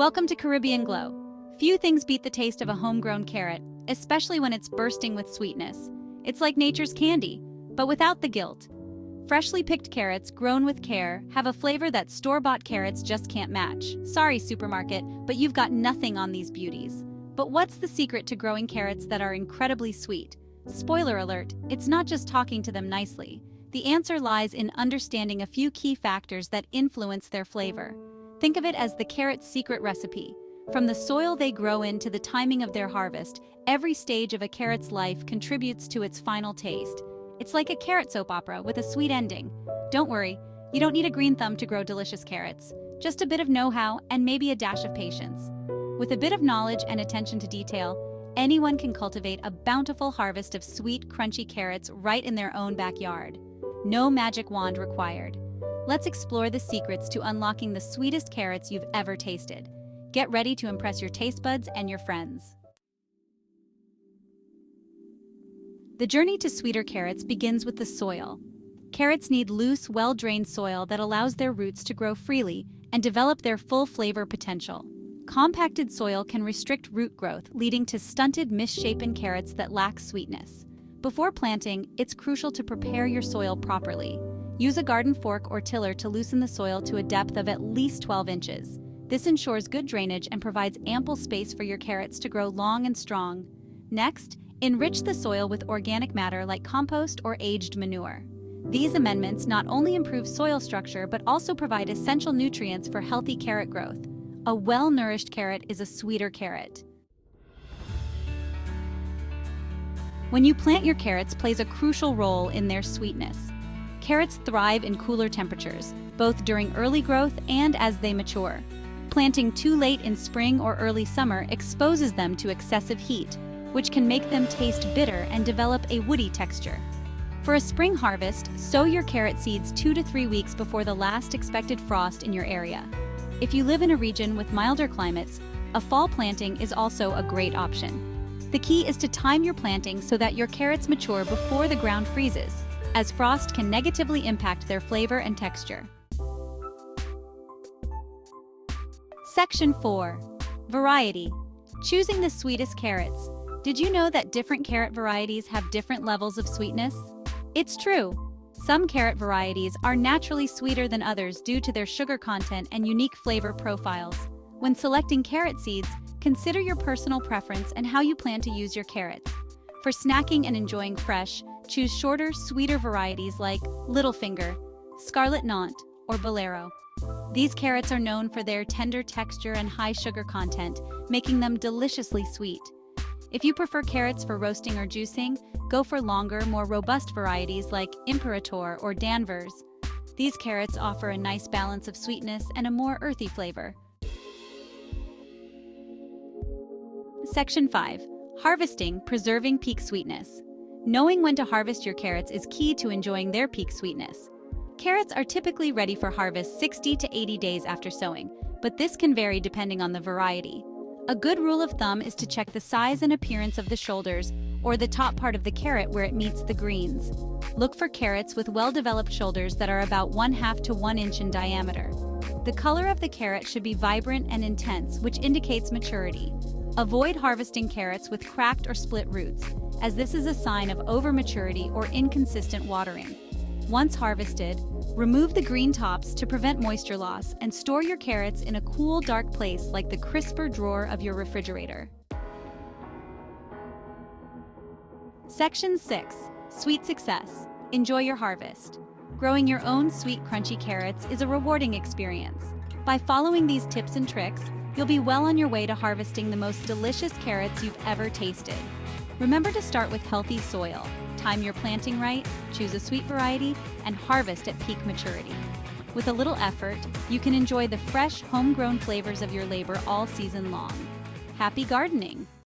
Welcome to Caribbean Glow. Few things beat the taste of a homegrown carrot, especially when it's bursting with sweetness. It's like nature's candy, but without the guilt. Freshly picked carrots, grown with care, have a flavor that store-bought carrots just can't match. Sorry, supermarket, but you've got nothing on these beauties. But what's the secret to growing carrots that are incredibly sweet? Spoiler alert, it's not just talking to them nicely. The answer lies in understanding a few key factors that influence their flavor. Think of it as the carrot's secret recipe. From the soil they grow in to the timing of their harvest, every stage of a carrot's life contributes to its final taste. It's like a carrot soap opera with a sweet ending. Don't worry, you don't need a green thumb to grow delicious carrots. Just a bit of know-how and maybe a dash of patience. With a bit of knowledge and attention to detail, anyone can cultivate a bountiful harvest of sweet, crunchy carrots right in their own backyard. No magic wand required. Let's explore the secrets to unlocking the sweetest carrots you've ever tasted. Get ready to impress your taste buds and your friends. The journey to sweeter carrots begins with the soil. Carrots need loose, well-drained soil that allows their roots to grow freely and develop their full flavor potential. Compacted soil can restrict root growth, leading to stunted, misshapen carrots that lack sweetness. Before planting, it's crucial to prepare your soil properly. Use a garden fork or tiller to loosen the soil to a depth of at least 12 inches. This ensures good drainage and provides ample space for your carrots to grow long and strong. Next, enrich the soil with organic matter like compost or aged manure. These amendments not only improve soil structure but also provide essential nutrients for healthy carrot growth. A well-nourished carrot is a sweeter carrot. When you plant your carrots plays a crucial role in their sweetness. Carrots thrive in cooler temperatures, both during early growth and as they mature. Planting too late in spring or early summer exposes them to excessive heat, which can make them taste bitter and develop a woody texture. For a spring harvest, sow your carrot seeds 2 to 3 weeks before the last expected frost in your area. If you live in a region with milder climates, a fall planting is also a great option. The key is to time your planting so that your carrots mature before the ground freezes, as frost can negatively impact their flavor and texture. Section 4. Variety. Choosing the sweetest carrots. Did you know that different carrot varieties have different levels of sweetness? It's true. Some carrot varieties are naturally sweeter than others due to their sugar content and unique flavor profiles. When selecting carrot seeds, consider your personal preference and how you plan to use your carrots. For snacking and enjoying fresh, choose shorter, sweeter varieties like Littlefinger, Scarlet Nantes, or Bolero. These carrots are known for their tender texture and high sugar content, making them deliciously sweet. If you prefer carrots for roasting or juicing, go for longer, more robust varieties like Imperator or Danvers. These carrots offer a nice balance of sweetness and a more earthy flavor. Section 5. Harvesting, preserving peak sweetness. Knowing when to harvest your carrots is key to enjoying their peak sweetness. Carrots are typically ready for harvest 60 to 80 days after sowing, but this can vary depending on the variety. A good rule of thumb is to check the size and appearance of the shoulders or the top part of the carrot where it meets the greens. Look for carrots with well-developed shoulders that are about 1/2 to 1 inch in diameter. The color of the carrot should be vibrant and intense, which indicates maturity. Avoid harvesting carrots with cracked or split roots, as this is a sign of overmaturity or inconsistent watering. Once harvested, remove the green tops to prevent moisture loss and store your carrots in a cool, dark place like the crisper drawer of your refrigerator. Section 6. Sweet success. Enjoy your harvest. Growing your own sweet, crunchy carrots is a rewarding experience. By following these tips and tricks, you'll be well on your way to harvesting the most delicious carrots you've ever tasted. Remember to start with healthy soil, time your planting right, choose a sweet variety, and harvest at peak maturity. With a little effort, you can enjoy the fresh, homegrown flavors of your labor all season long. Happy gardening!